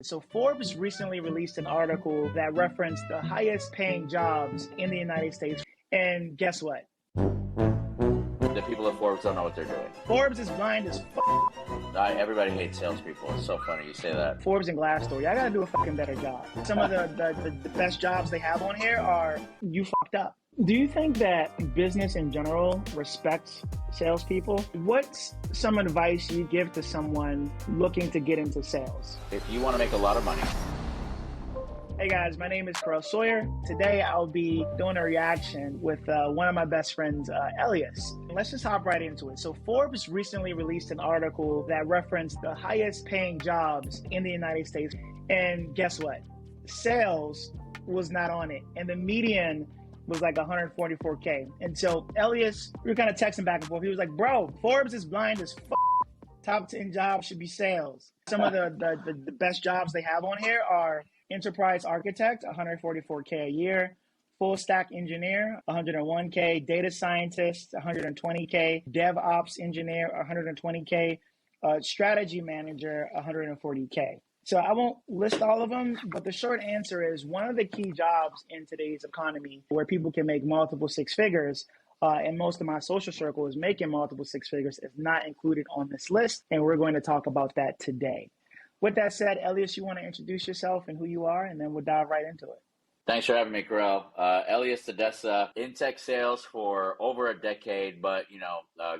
So Forbes recently released an article that referenced the highest paying jobs in the United States. And guess what? The people at Forbes don't know what they're doing. Forbes is blind as fuck. Everybody hates salespeople. It's so funny you say that. Forbes and Glassdoor, y'all gotta do a fucking better job. Some of the best jobs they have on here are you fucked up. Do you think that business in general respects salespeople? What's some advice you give to someone looking to get into sales? If you want to make a lot of money. Hey guys, my name is Keril Sawyer. Today I'll be doing a reaction with one of my best friends, Eliyas. Let's just hop right into it. So Forbes recently released an article that referenced the highest paying jobs in the United States. And guess what? Sales was not on it. And the median was like 144K. And so Eliyas, we were kind of texting back and forth. He was like, bro, Forbes is blind as fuck. Top 10 jobs should be sales. Some of the best jobs they have on here are enterprise architect, 144K a year, full stack engineer, 101K, data scientist, 120K, DevOps engineer, 120K, strategy manager, 140K. So I won't list all of them, but the short answer is one of the key jobs in today's economy where people can make multiple six figures, and most of my social circle is making multiple six figures, is not included on this list, and we're going to talk about that today. With that said, Eliyas, you want to introduce yourself and who you are, and then we'll dive right into it. Thanks for having me, Keril. Eliyas Tadesse, in tech sales for over a decade, but,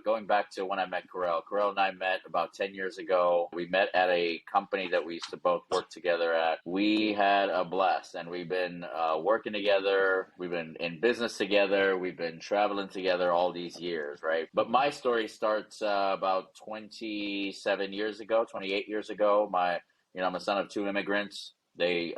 going back to when I met Keril and I met about 10 years ago. We met at a company that we used to both work together at. We had a blast, and we've been working together. We've been in business together. We've been traveling together all these years, right? But my story starts about 28 years ago. I'm a son of two immigrants. They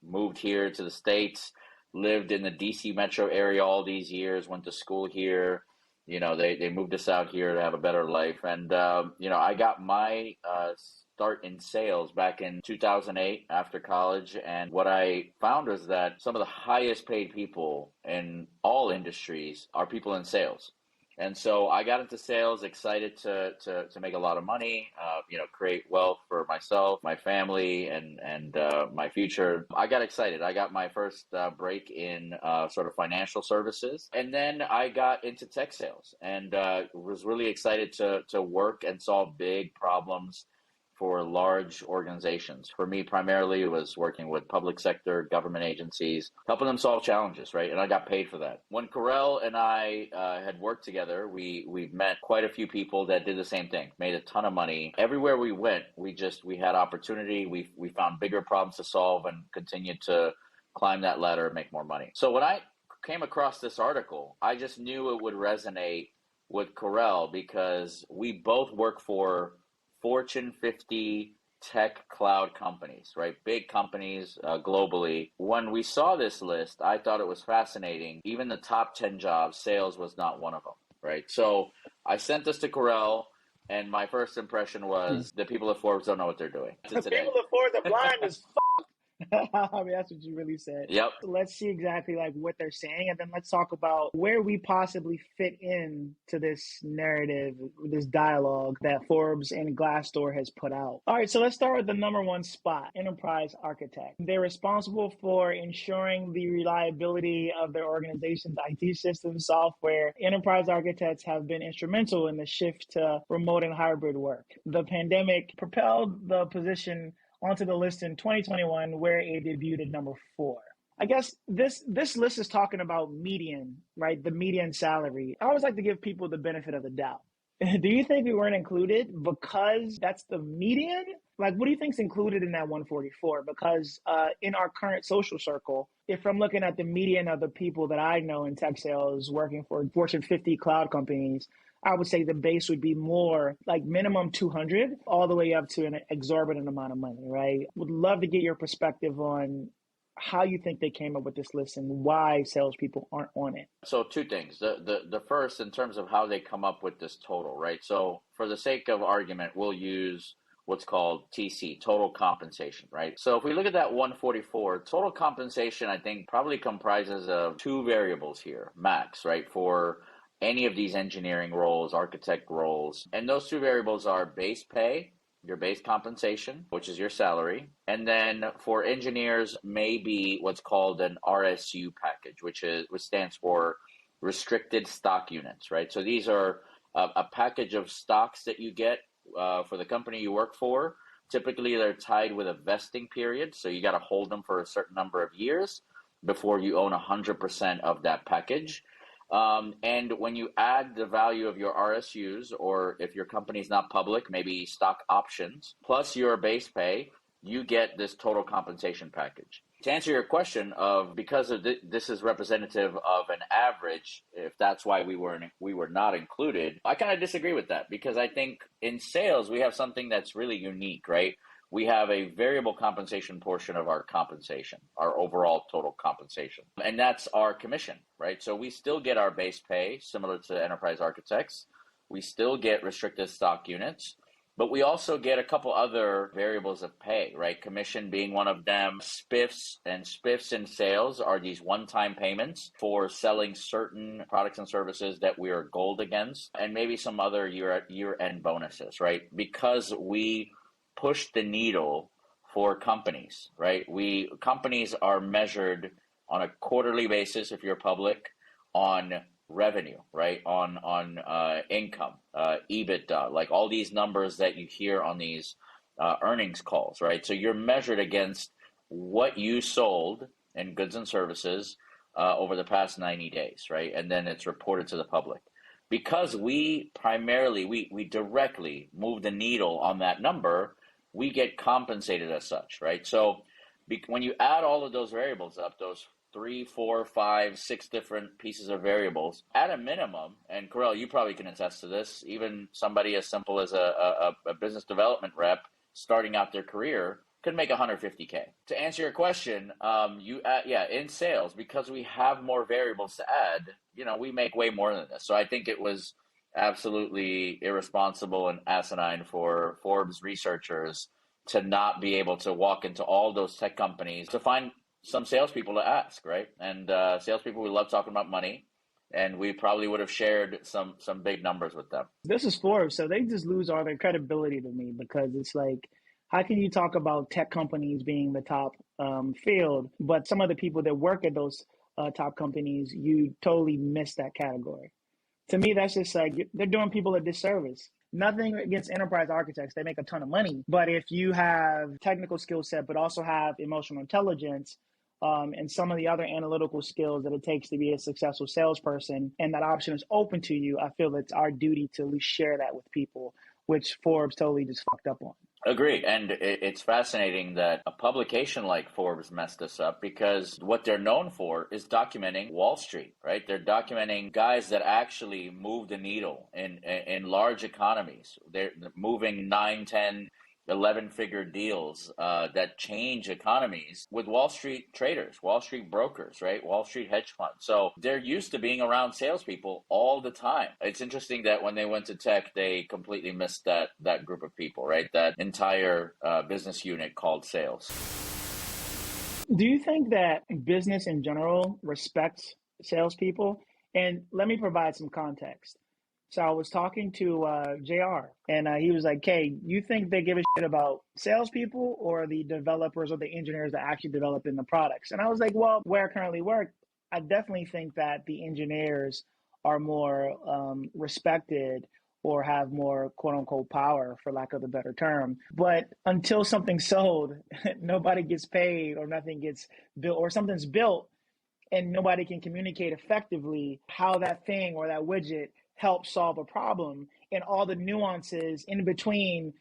moved here to the States, lived in the DC metro area all these years, went to school here. They moved us out here to have a better life. And, I got my start in sales back in 2008 after college. And what I found was that some of the highest paid people in all industries are people in sales. And so I got into sales, excited to make a lot of money, create wealth for myself, my family, and my future. I got excited. I got my first break in sort of financial services. And then I got into tech sales and was really excited to work and solve big problems for large organizations. For me, primarily, it was working with public sector, government agencies, helping them solve challenges, right? And I got paid for that. When Keril and I had worked together, we've met quite a few people that did the same thing, made a ton of money. Everywhere we went, we had opportunity. We found bigger problems to solve and continued to climb that ladder and make more money. So when I came across this article, I just knew it would resonate with Keril because we both work for Fortune 50 tech cloud companies, right? Big companies globally. When we saw this list, I thought it was fascinating. Even the top 10 jobs, sales was not one of them, right? So I sent this to Keril, and my first impression was the people at Forbes don't know what they're doing. The people at Forbes are blind as fuck. I mean, that's what you really said. Yep. So let's see exactly what they're saying, and then let's talk about where we possibly fit in to this narrative, this dialogue that Forbes and Glassdoor has put out. All right, so let's start with the number one spot, enterprise architect. They're responsible for ensuring the reliability of their organization's IT system software. Enterprise architects have been instrumental in the shift to remote and hybrid work. The pandemic propelled the position onto the list in 2021, where it debuted at number 4. I guess this list is talking about median, right? The median salary. I always like to give people the benefit of the doubt. Do you think we weren't included because that's the median? Like, what do you think's included in that 144? Because in our current social circle, if I'm looking at the median of the people that I know in tech sales working for Fortune 50 cloud companies, I would say the base would be more like minimum 200 all the way up to an exorbitant amount of money, right? Would love to get your perspective on how you think they came up with this list and why salespeople aren't on it. So two things. The first, in terms of how they come up with this total, right? So for the sake of argument, we'll use what's called TC, total compensation, right? So if we look at that 144, total compensation, I think probably comprises of two variables here, max, right? For any of these engineering roles, architect roles. And those two variables are base pay your base compensation, which is your salary. And then for engineers, maybe what's called an RSU package, which stands for restricted stock units, right? So these are a package of stocks that you get for the company you work for. Typically, they're tied with a vesting period, so you got to hold them for a certain number of years before you own 100% of that package. And when you add the value of your RSUs, or if your company's not public, maybe stock options, plus your base pay, you get this total compensation package. To answer your question of, because of this is representative of an average, if that's why we were not included, I kind of disagree with that, because I think in sales we have something that's really unique, right? We have a variable compensation portion of our compensation, our overall total compensation, and that's our commission, right? So we still get our base pay similar to enterprise architects. We still get restricted stock units. But we also get a couple other variables of pay, right? Commission being one of them. Spiffs in sales are these one-time payments for selling certain products and services that we are gold against, and maybe some other year-end bonuses, right? Because we push the needle for companies, right? Companies are measured on a quarterly basis, if you're public, on revenue, right? On income, EBITDA, like all these numbers that you hear on these earnings calls, right? So you're measured against what you sold in goods and services over the past 90 days, right? And then it's reported to the public. Because we directly move the needle on that number, we get compensated as such, right? So when you add all of those variables up, those 3, 4, 5, 6 different pieces of variables, at a minimum, and Keril, you probably can attest to this, even somebody as simple as a business development rep starting out their career could make $150K. To answer your question, in sales, because we have more variables to add, we make way more than this. So I think it was absolutely irresponsible and asinine for Forbes researchers to not be able to walk into all those tech companies to find some salespeople to ask, right? And salespeople, we love talking about money, and we probably would have shared some big numbers with them. This is Forbes, so they just lose all their credibility to me, because it's like, how can you talk about tech companies being the top field, but some of the people that work at those top companies, you totally miss that category. To me, that's just like, they're doing people a disservice. Nothing against enterprise architects. They make a ton of money. But if you have technical skill set, but also have emotional intelligence, and some of the other analytical skills that it takes to be a successful salesperson, and that option is open to you, I feel it's our duty to at least share that with people, which Forbes totally just fucked up on. Agreed. And it's fascinating that a publication like Forbes messed this up, because what they're known for is documenting Wall Street, right? They're documenting guys that actually move the needle in large economies. They're moving 9, 10, 11-figure deals that change economies with Wall Street traders, Wall Street brokers, right? Wall Street hedge funds. So they're used to being around salespeople all the time. It's interesting that when they went to tech, they completely missed that group of people, right? That entire business unit called sales. Do you think that business in general respects salespeople? And let me provide some context. So I was talking to JR, and he was like, "Kay, you think they give a shit about salespeople or the developers or the engineers that actually develop in the products?" And I was like, well, where I currently work, I definitely think that the engineers are more respected or have more quote unquote power, for lack of a better term. But until something's sold, nobody gets paid, or nothing gets built, or something's built and nobody can communicate effectively how that thing or that widget help solve a problem, and all the nuances in between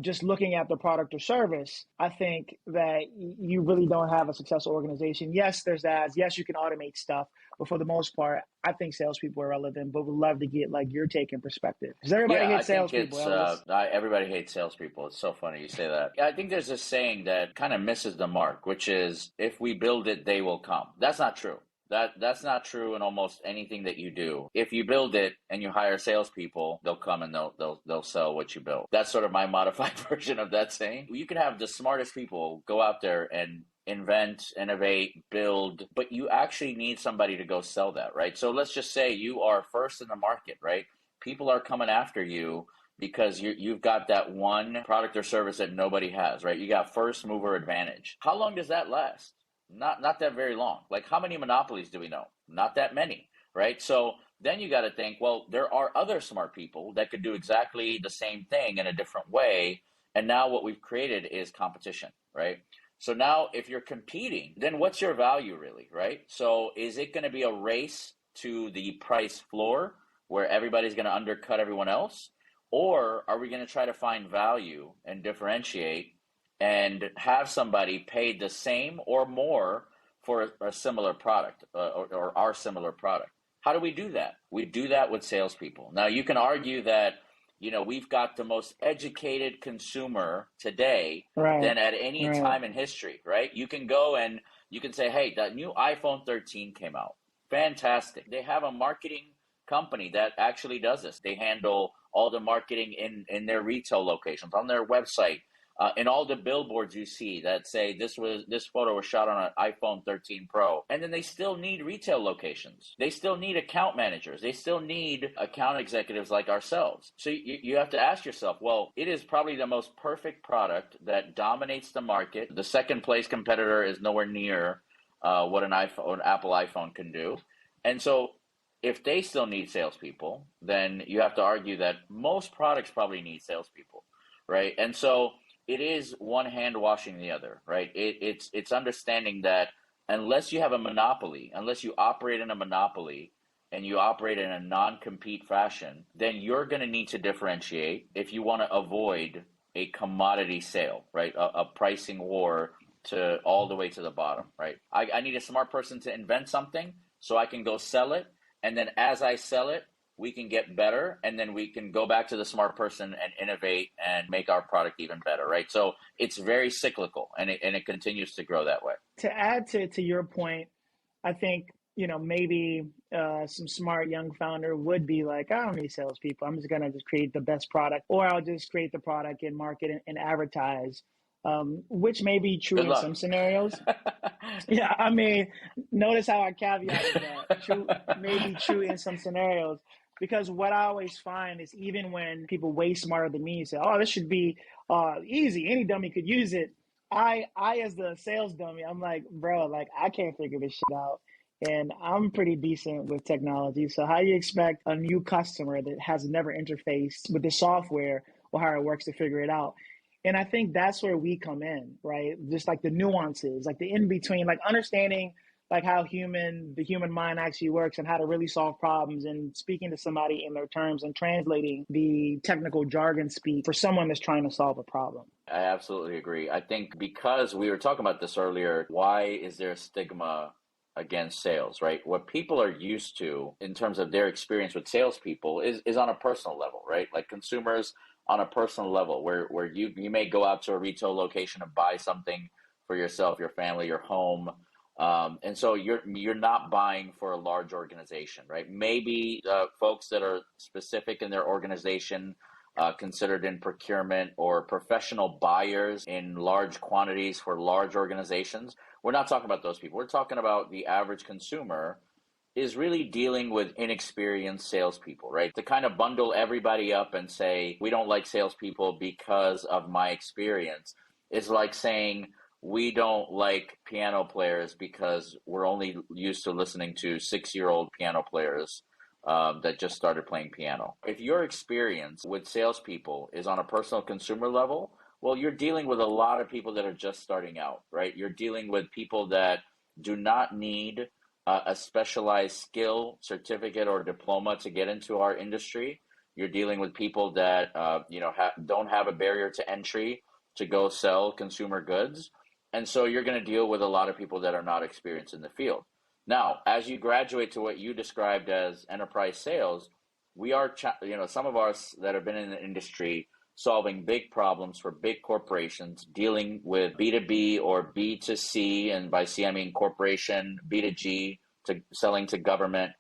just looking at the product or service. I think that you really don't have a successful organization. Yes, there's ads. Yes, you can automate stuff. But for the most part, I think salespeople are relevant, but would love to get like your take and perspective. Because everybody hates salespeople. Everybody hates salespeople. It's so funny you say that. I think there's a saying that kind of misses the mark, which is, if we build it, they will come. That's not true. That's not true in almost anything that you do. If you build it and you hire salespeople, they'll come and they'll sell what you build. That's sort of my modified version of that saying. You can have the smartest people go out there and invent, innovate, build, but you actually need somebody to go sell that, right? So let's just say you are first in the market, right? People are coming after you because you've got that one product or service that nobody has, right? You got first mover advantage. How long does that last? Not that very long. Like, how many monopolies do we know? Not that many, right? So then you got to think, well, there are other smart people that could do exactly the same thing in a different way. And now what we've created is competition, right? So now if you're competing, then what's your value really, right? So is it going to be a race to the price floor where everybody's going to undercut everyone else? Or are we going to try to find value and differentiate and have somebody paid the same or more for a similar product or our similar product? How do we do that? We do that with salespeople. Now, you can argue that, we've got the most educated consumer today than at any time in history, right? You can go and you can say, hey, that new iPhone 13 came out. Fantastic. They have a marketing company that actually does this. They handle all the marketing in their retail locations, on their website, in all the billboards you see that say this photo was shot on an iPhone 13 Pro. And then they still need retail locations. They still need account managers. They still need account executives like ourselves. So you have to ask yourself, well, it is probably the most perfect product that dominates the market. The second place competitor is nowhere near what an Apple iPhone can do. And so if they still need salespeople, then you have to argue that most products probably need salespeople, right? And so it is one hand washing the other, right? It's understanding that unless you have a monopoly, unless you operate in a monopoly and you operate in a non-compete fashion, then you're going to need to differentiate if you want to avoid a commodity sale, right? A pricing war to all the way to the bottom, right? I need a smart person to invent something so I can go sell it. And then as I sell it, we can get better, and then we can go back to the smart person and innovate and make our product even better, right? So it's very cyclical, and it continues to grow that way. To add to your point, I think, maybe some smart young founder would be like, I don't need salespeople. I'm just going to just create the best product, or I'll just create the product and market and advertise, which may be true in some scenarios. Yeah, I mean, notice how I caveated that. True, may be true in some scenarios. Because what I always find is even when people way smarter than me say, oh, this should be easy, any dummy could use it. I as the sales dummy, I'm like, bro, like I can't figure this shit out. And I'm pretty decent with technology. So how do you expect a new customer that has never interfaced with the software or how it works to figure it out? And I think that's where we come in, right? Just like the nuances, like the in-between, like understanding like how the human mind actually works and how to really solve problems and speaking to somebody in their terms and translating the technical jargon speak for someone that's trying to solve a problem. I absolutely agree. I think because we were talking about this earlier, why is there a stigma against sales, right? What people are used to in terms of their experience with salespeople is on a personal level, right? Like consumers on a personal level where you may go out to a retail location and buy something for yourself, your family, your home. And so you're not buying for a large organization, right? Maybe folks that are specific in their organization, considered in procurement or professional buyers in large quantities for large organizations. We're not talking about those people. We're talking about the average consumer is really dealing with inexperienced salespeople, right? To kind of bundle everybody up and say, we don't like salespeople because of my experience is like saying, we don't like piano players because we're only used to listening to 6-year-old piano players that just started playing piano. If your experience with salespeople is on a personal consumer level, well, you're dealing with a lot of people that are just starting out, right? You're dealing with people that do not need a specialized skill, certificate, or diploma to get into our industry. You're dealing with people that don't have a barrier to entry to go sell consumer goods. And so you're going to deal with a lot of people that are not experienced in the field. Now, as you graduate to what you described as enterprise sales, we are, some of us that have been in the industry solving big problems for big corporations, dealing with B2B or B2C, and by C I mean corporation, B2G, to selling to government.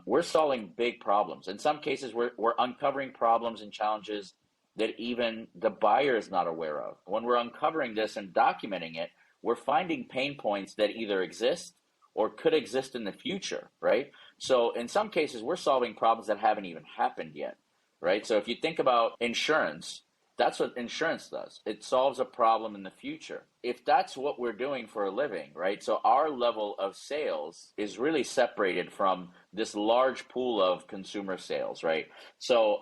We're solving big problems. In some cases, we're uncovering problems and challenges that even the buyer is not aware of. When we're uncovering this and documenting it, we're finding pain points that either exist or could exist in the future, right? So in some cases, we're solving problems that haven't even happened yet, right? So if you think about insurance, that's what insurance does. It solves a problem in the future. If that's what we're doing for a living, right? So our level of sales is really separated from this large pool of consumer sales, right? So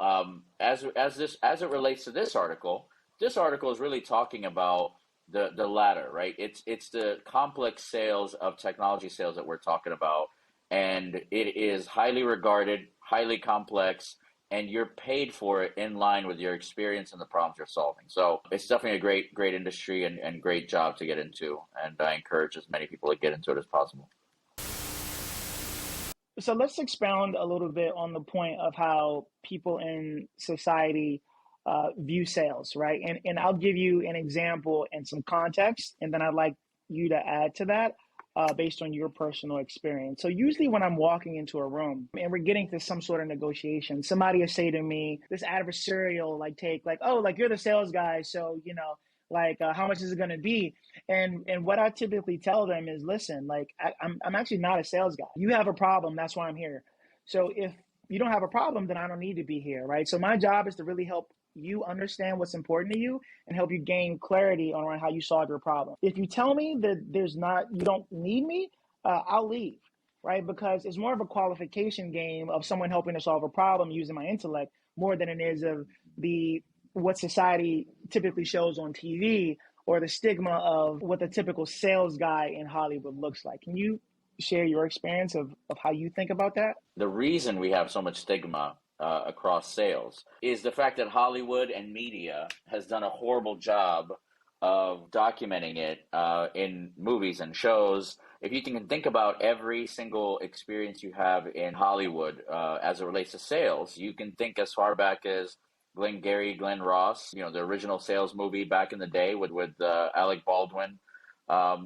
as it relates to this article is really talking about the latter, right? It's the complex sales of technology sales that we're talking about, and it is highly regarded, highly complex, and you're paid for it in line with your experience and the problems you're solving. So it's definitely a great industry and great job to get into. And I encourage as many people to get into it as possible. So let's expound a little bit on the point of how people in society view sales, right? And I'll give you an example and some context, and then I'd like you to add to that based on your personal experience. So usually when I'm walking into a room and we're getting to some sort of negotiation, somebody will say to me, this adversarial take, oh, you're the sales guy, so how much is it going to be? And what I typically tell them is, listen, I'm actually not a sales guy. You have a problem, that's why I'm here. So if you don't have a problem, then I don't need to be here, right? So my job is to really help you understand what's important to you and help you gain clarity on how you solve your problem. If you tell me that you don't need me, I'll leave, right? Because it's more of a qualification game of someone helping to solve a problem using my intellect more than it is of what society typically shows on TV or the stigma of what the typical sales guy in Hollywood looks like. Can you share your experience of how you think about that? The reason we have so much stigma across sales is the fact that Hollywood and media has done a horrible job of documenting it in movies and shows. If you can think about every single experience you have in Hollywood as it relates to sales, you can think as far back as Glenn Ross, the original sales movie back in the day with Alec Baldwin,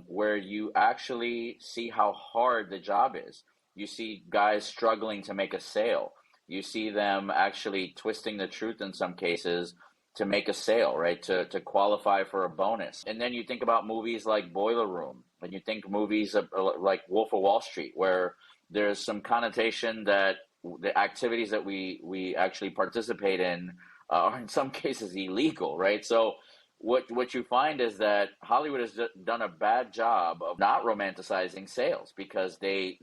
where you actually see how hard the job is. You see guys struggling to make a sale. You see them actually twisting the truth in some cases to make a sale, right? To qualify for a bonus. And then you think about movies like Boiler Room, and you think movies like Wolf of Wall Street, where there's some connotation that the activities that we actually participate in are in some cases illegal, right? So what you find is that Hollywood has done a bad job of not romanticizing sales because they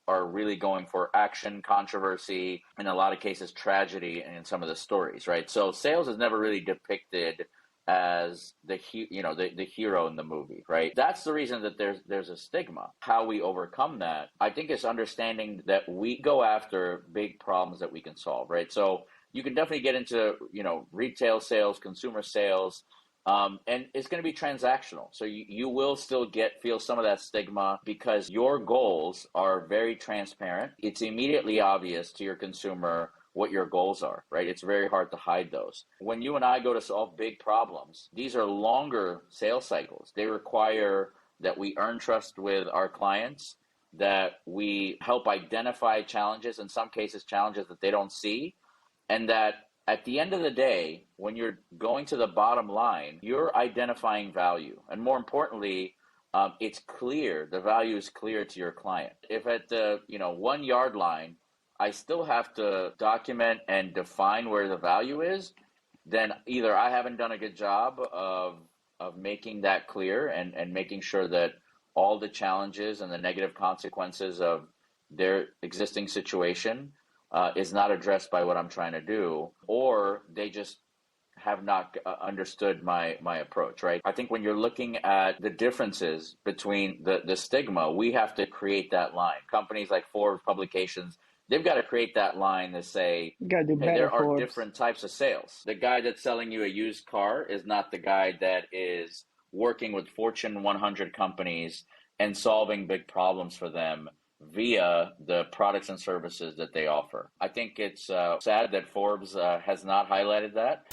are really going for action, controversy, in a lot of cases tragedy in some of the stories, right? So sales is never really depicted as the hero in the movie, right? That's the reason that there's a stigma. How we overcome that, I think, is understanding that we go after big problems that we can solve, right? So you can definitely get into, retail sales, consumer sales, and it's going to be transactional. So you will still feel some of that stigma because your goals are very transparent. It's immediately obvious to your consumer what your goals are, right? It's very hard to hide those. When you and I go to solve big problems, these are longer sales cycles. They require that we earn trust with our clients, that we help identify challenges, in some cases challenges that they don't see, and that at the end of the day, when you're going to the bottom line, you're identifying value. And more importantly, it's clear, the value is clear to your client. If at the 1 yard line, I still have to document and define where the value is, then either I haven't done a good job of making that clear and making sure that all the challenges and the negative consequences of their existing situation is not addressed by what I'm trying to do, or they just have not understood my approach, right? I think when you're looking at the differences between the stigma, we have to create that line. Companies like Forbes publications, they've got to create that line to say, hey, there are Forbes. Different types of sales. The guy that's selling you a used car is not the guy that is working with Fortune 100 companies and solving big problems for them via the products and services that they offer. I think it's sad that Forbes has not highlighted that.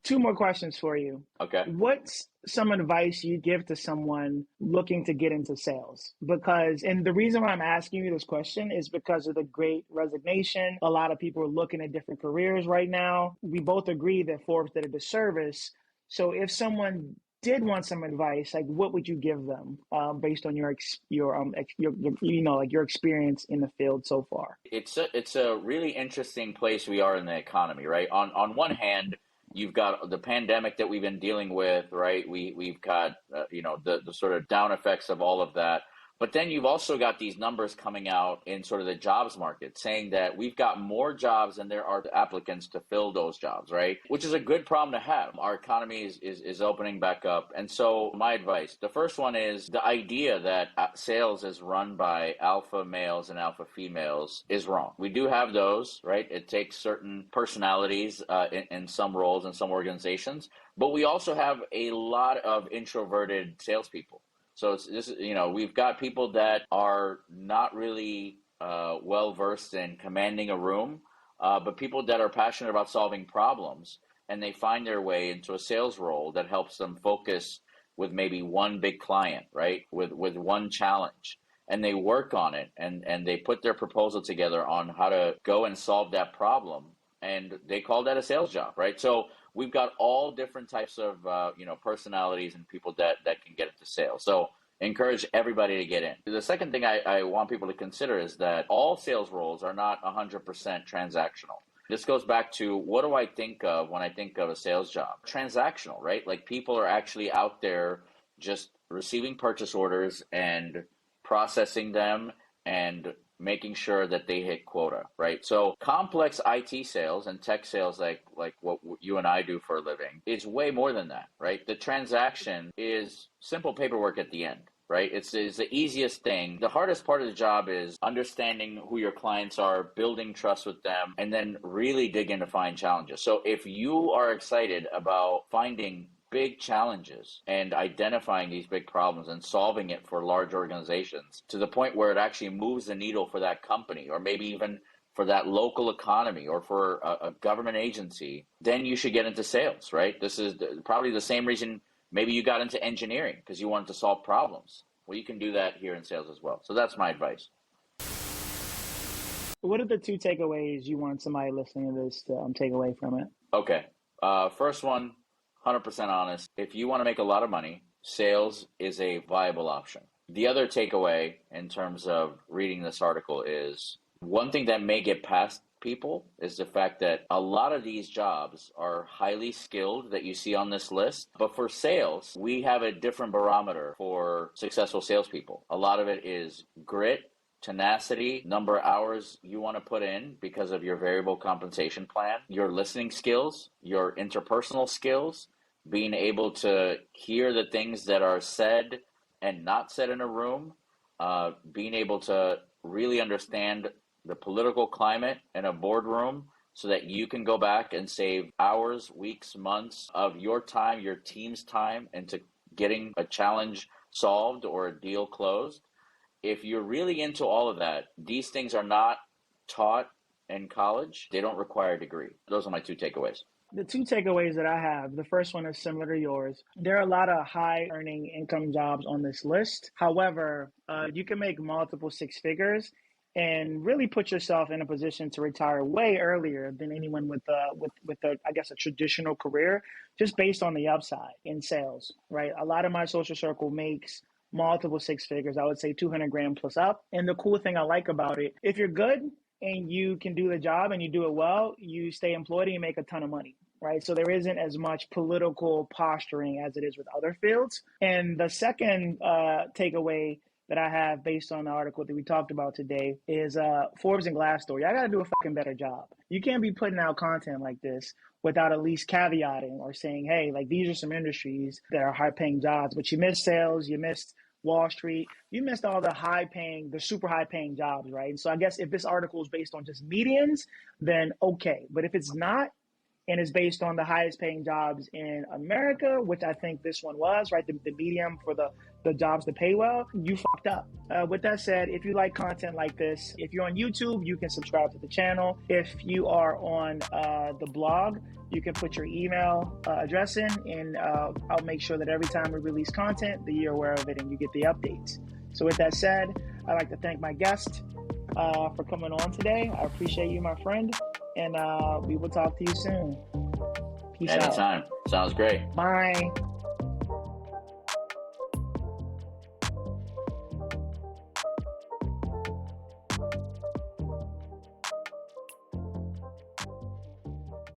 2 more questions for you. Okay. What's some advice you give to someone looking to get into sales? And the reason why I'm asking you this question is because of the great resignation. A lot of people are looking at different careers right now. We both agree that Forbes did a disservice. So if someone did want some advice, like what would you give them based on your like your experience in the field so far? It's a really interesting place we are in the economy, right? On one hand, you've got the pandemic that we've been dealing with, right? We've got the sort of down effects of all of that. But then you've also got these numbers coming out in sort of the jobs market saying that we've got more jobs than there are applicants to fill those jobs, right? Which is a good problem to have. Our economy is opening back up. And so my advice, the first one is the idea that sales is run by alpha males and alpha females is wrong. We do have those, right? It takes certain personalities in some roles in some organizations, but we also have a lot of introverted salespeople. So we've got people that are not really well versed in commanding a room, but people that are passionate about solving problems, and they find their way into a sales role that helps them focus with maybe one big client, right? With one challenge, and they work on it, and they put their proposal together on how to go and solve that problem, and they call that a sales job, right? So we've got all different types of personalities and people that can get into sales. So encourage everybody to get in. The second thing I want people to consider is that all sales roles are not 100% transactional. This goes back to, what do I think of when I think of a sales job? Transactional, right? Like, people are actually out there just receiving purchase orders and processing them and making sure that they hit quota, right? So complex IT sales and tech sales, like what you and I do for a living, is way more than that, right? The transaction is simple paperwork at the end, right? It's the easiest thing. The hardest part of the job is understanding who your clients are, building trust with them, and then really dig in to find challenges. So if you are excited about finding big challenges and identifying these big problems and solving it for large organizations to the point where it actually moves the needle for that company, or maybe even for that local economy or for a government agency, then you should get into sales, right? This is probably the same reason maybe you got into engineering, because you wanted to solve problems. Well, you can do that here in sales as well. So that's my advice. What are the two takeaways you want somebody listening to this to take away from it? Okay. First one, 100% honest. If you want to make a lot of money, sales is a viable option. The other takeaway in terms of reading this article is, one thing that may get past people is the fact that a lot of these jobs are highly skilled that you see on this list. But for sales, we have a different barometer for successful salespeople. A lot of it is grit, tenacity, number of hours you want to put in because of your variable compensation plan, your listening skills, your interpersonal skills, being able to hear the things that are said and not said in a room, being able to really understand the political climate in a boardroom so that you can go back and save hours, weeks, months of your time, your team's time, into getting a challenge solved or a deal closed. If you're really into all of that, these things are not taught in college. They don't require a degree. Those are my two takeaways. The two takeaways that I have, the first one is similar to yours. There are a lot of high earning income jobs on this list. However, you can make multiple six figures and really put yourself in a position to retire way earlier than anyone with I guess a traditional career, just based on the upside in sales, right? A lot of my social circle makes multiple six figures. I would say 200 grand plus up. And the cool thing I like about it, if you're good and you can do the job and you do it well, you stay employed and you make a ton of money, right? So there isn't as much political posturing as it is with other fields. And the second takeaway that I have based on the article that we talked about today is Forbes and Glassdoor. Y'all got to do a fucking better job. You can't be putting out content like this without at least caveating or saying, hey, like, these are some industries that are high paying jobs, but you missed sales, you missed Wall Street, you missed all the super high paying jobs, right? And so I guess if this article is based on just medians, then okay. But if it's not, and it's based on the highest paying jobs in America, which I think this one was, right? The medium for the jobs that pay well, you fucked up. With that said, if you like content like this, if you're on YouTube, you can subscribe to the channel. If you are on the blog, you can put your email address in, and I'll make sure that every time we release content, that you're aware of it and you get the updates. So with that said, I'd like to thank my guest for coming on today. I appreciate you, my friend. And we will talk to you soon. Peace out. Anytime. Sounds great. Bye.